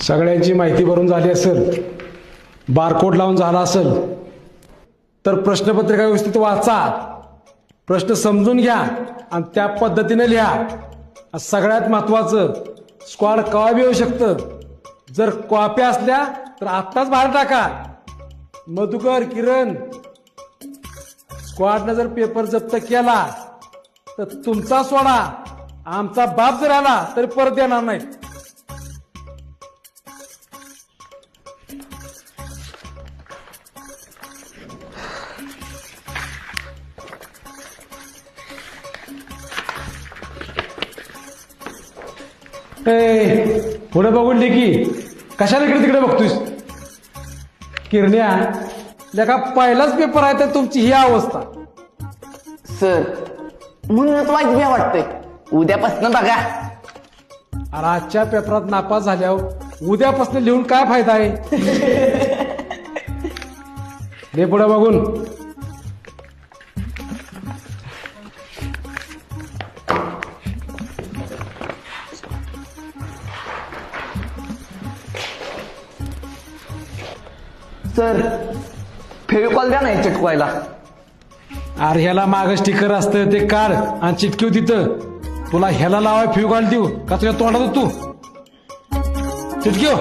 सगळ्यांची माहिती भरून झाली असेल, बारकोड लावून झाला असेल तर प्रश्नपत्रिका व्यवस्थित वाचा, प्रश्न समजून घ्या आणि त्या पद्धतीने लिहा. सगळ्यात महत्वाचं, स्क्वॉड कवा बी येऊ शकतं. जर कॉप्या असल्या तर आत्ताच बाहेर टाका. मधुकर, किरण, स्क्वॉडनं जर पेपर जप्त केला तर तुमचा सोडा, आमचा बाप जर आला तरी परत येणार नाही. पुढे बघून की कशाला इकडे तिकडे बघतोयस? किरण्या, लेखा पहिलाच पेपर आहे तर तुमची ही अवस्था. सर म्हणूनच वाईट बी वाटतंय. उद्यापासून बघा. अरे आजच्या पेपरात नापास झाल्यावर उद्यापासून लिहून काय फायदा आहे? दे पुढे बघून. सर फेविकॉल द्या नाही चिटकवायला. अरे ह्याला माग स्टिकर असतं ते काढ आणि चिटकीव तिथं. तुला ह्याला लावाय फेविकॉल देऊ का तुझ्या तोंडात तू चिटकीव?